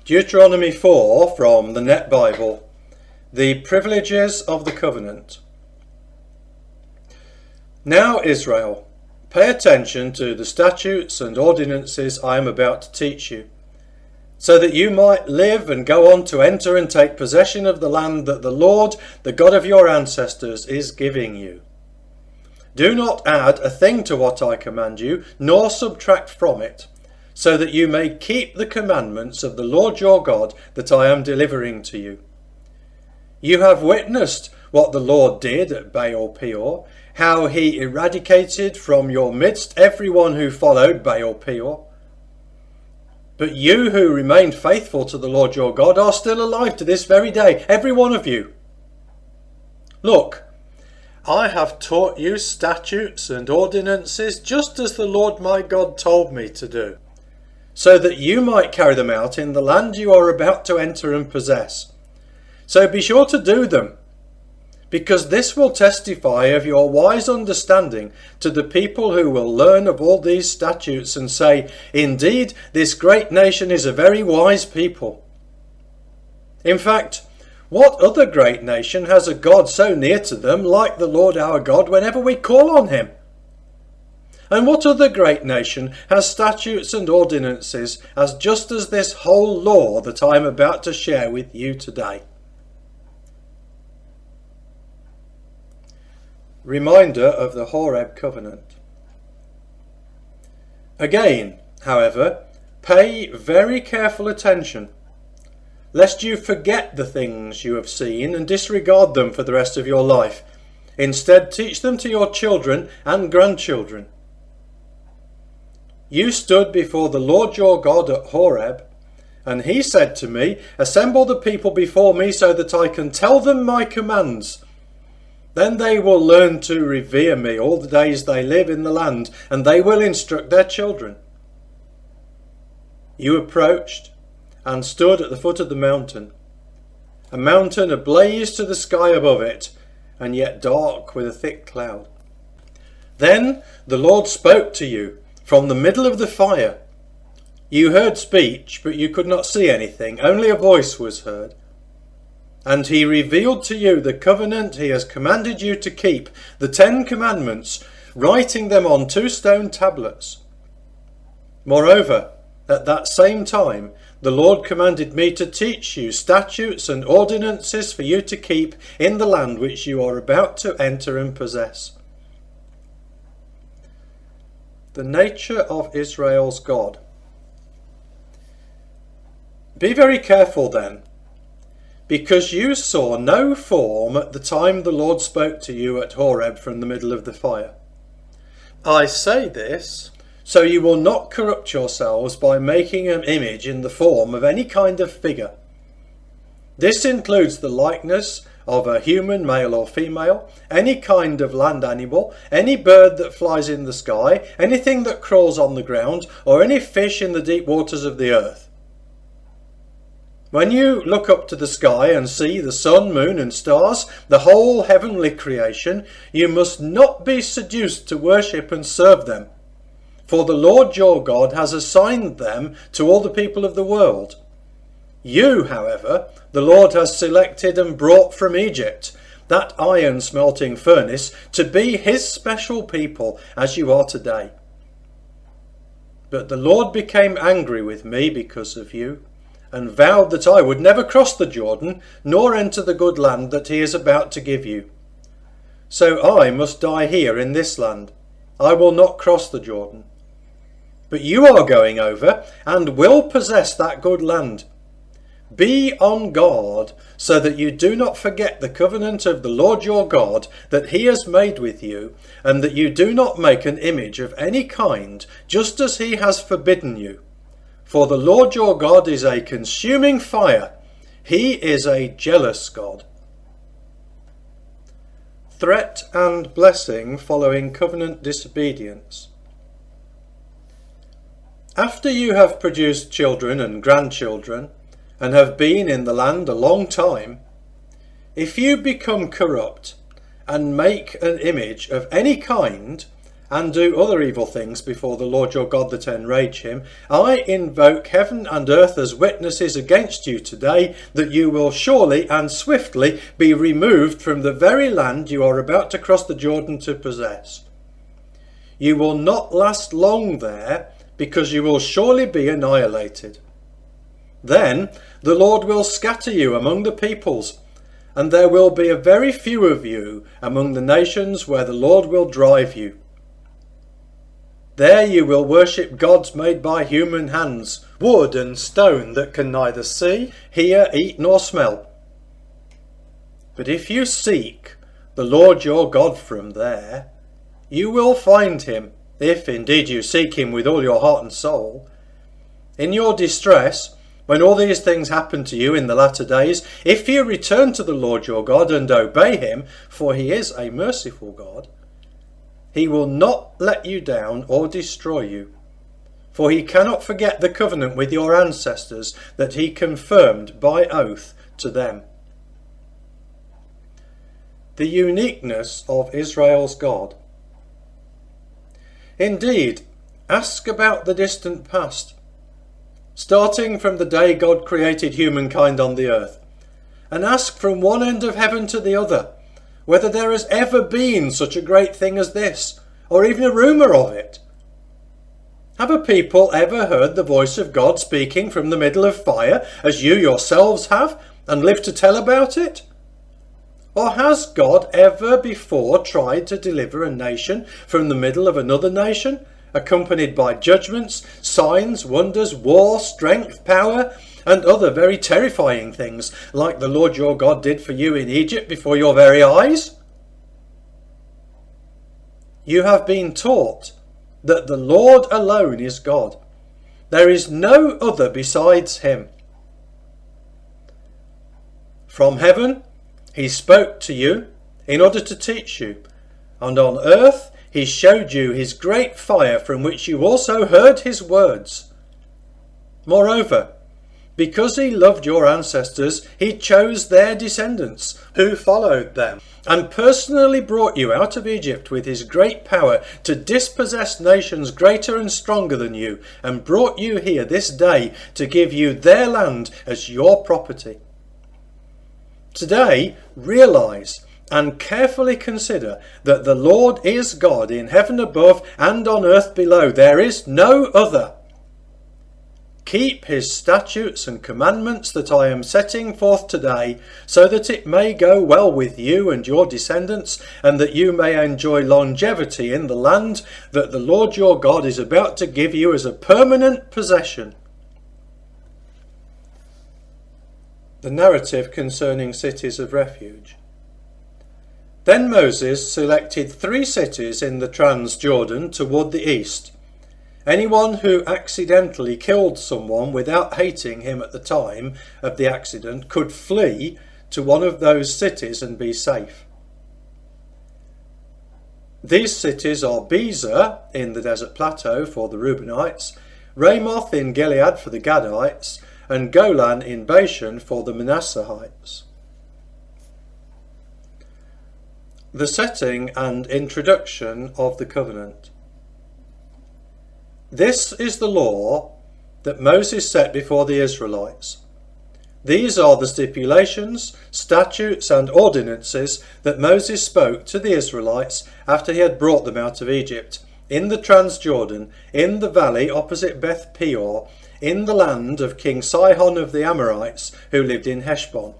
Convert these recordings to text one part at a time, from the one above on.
Deuteronomy 4 from the Net Bible. The privileges of the covenant. Now, Israel, pay attention to the statutes and ordinances I am about to teach you, so that you might live and go on to enter and take possession of the land that the Lord, the God of your ancestors, is giving you. Do not add a thing to what I command you, nor subtract from it, so that you may keep the commandments of the Lord your God that I am delivering to you. You have witnessed what the Lord did at Baal Peor, how he eradicated from your midst everyone who followed Baal Peor. But you who remain faithful to the Lord your God are still alive to this very day, every one of you. Look, I have taught you statutes and ordinances just as the Lord my God told me to do, so that you might carry them out in the land you are about to enter and possess. So be sure to do them, because this will testify of your wise understanding to the people who will learn of all these statutes and say, "Indeed, this great nation is a very wise people." In fact, what other great nation has a God so near to them like the Lord our God whenever we call on him? And what other great nation has statutes and ordinances as just as this whole law that I am about to share with you today? Reminder of the Horeb covenant. Again, however, pay very careful attention, lest you forget the things you have seen and disregard them for the rest of your life. Instead, teach them to your children and grandchildren. You stood before the Lord your God at Horeb, and he said to me, "Assemble the people before me so that I can tell them my commands. Then they will learn to revere me all the days they live in the land, and they will instruct their children." You approached and stood at the foot of the mountain, a mountain ablaze to the sky above it, and yet dark with a thick cloud. Then the Lord spoke to you from the middle of the fire. You heard speech, but you could not see anything, only a voice was heard. And he revealed to you the covenant he has commanded you to keep, the 10 commandments, writing them on 2 stone tablets. Moreover, at that same time, the Lord commanded me to teach you statutes and ordinances for you to keep in the land which you are about to enter and possess. The nature of Israel's God. Be very careful then, because you saw no form at the time the Lord spoke to you at Horeb from the middle of the fire. I say this so you will not corrupt yourselves by making an image in the form of any kind of figure. This includes the likeness of a human, male or female, any kind of land animal, any bird that flies in the sky, anything that crawls on the ground, or any fish in the deep waters of the earth. When you look up to the sky and see the sun, moon and stars, the whole heavenly creation, you must not be seduced to worship and serve them. For the Lord your God has assigned them to all the people of the world. You, however, the Lord has selected and brought from Egypt, that iron smelting furnace, to be his special people, as you are today. But the Lord became angry with me because of you, and vowed that I would never cross the Jordan, nor enter the good land that he is about to give you. So I must die here in this land. I will not cross the Jordan. But you are going over, and will possess that good land. Be on guard, so that you do not forget the covenant of the Lord your God that he has made with you, and that you do not make an image of any kind, just as he has forbidden you. For the Lord your God is a consuming fire. He is a jealous God. Threat and blessing following covenant disobedience. After you have produced children and grandchildren, and have been in the land a long time, if you become corrupt and make an image of any kind, and do other evil things before the Lord your God that enrage him, I invoke heaven and earth as witnesses against you today, that you will surely and swiftly be removed from the very land you are about to cross the Jordan to possess. You will not last long there, because you will surely be annihilated. Then the Lord will scatter you among the peoples, and there will be a very few of you among the nations where the Lord will drive you. There you will worship gods made by human hands, wood and stone that can neither see, hear, eat nor smell. But if you seek the Lord your God from there, you will find him, if indeed you seek him with all your heart and soul. In your distress, when all these things happen to you in the latter days, if you return to the Lord your God and obey him, for he is a merciful God, he will not let you down or destroy you, for he cannot forget the covenant with your ancestors that he confirmed by oath to them. The uniqueness of Israel's God. Indeed, ask about the distant past, starting from the day God created humankind on the earth, and ask from one end of heaven to the other, whether there has ever been such a great thing as this, or even a rumour of it. Have a people ever heard the voice of God speaking from the middle of fire, as you yourselves have, and lived to tell about it? Or has God ever before tried to deliver a nation from the middle of another nation, accompanied by judgments, signs, wonders, war, strength, power, and other very terrifying things, like the Lord your God did for you in Egypt before your very eyes? You have been taught that the Lord alone is God. There is no other besides him. From heaven he spoke to you in order to teach you, and on earth he showed you his great fire, from which you also heard his words. Moreover, because he loved your ancestors, he chose their descendants, who followed them, and personally brought you out of Egypt with his great power to dispossess nations greater and stronger than you, and brought you here this day to give you their land as your property. Today, realize and carefully consider that the Lord is God in heaven above and on earth below. There is no other. Keep his statutes and commandments that I am setting forth today, so that it may go well with you and your descendants, and that you may enjoy longevity in the land that the Lord your God is about to give you as a permanent possession. The narrative concerning cities of refuge. Then Moses selected 3 cities in the Transjordan toward the east. Anyone who accidentally killed someone without hating him at the time of the accident could flee to one of those cities and be safe. These cities are Bezer in the desert plateau for the Reubenites, Ramoth in Gilead for the Gadites, and Golan in Bashan for the Manasseites. The setting and introduction of the covenant. This is the law that Moses set before the Israelites. These are the stipulations, statutes and ordinances that Moses spoke to the Israelites after he had brought them out of Egypt, in the Transjordan, in the valley opposite Beth Peor, in the land of King Sihon of the Amorites, who lived in Heshbon.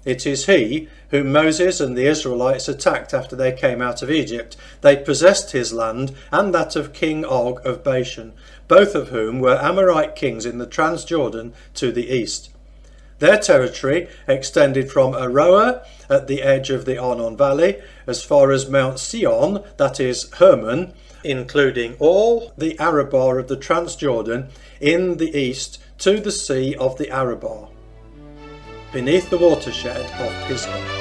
It is he whom Moses and the Israelites attacked after they came out of Egypt. They possessed his land and that of King Og of Bashan, both of whom were Amorite kings in the Transjordan to the east. Their territory extended from Aroer at the edge of the Arnon Valley as far as Mount Sion, that is Hermon, including all the Arabah of the Transjordan in the east to the Sea of the Arabah, beneath the watershed of Pisgah.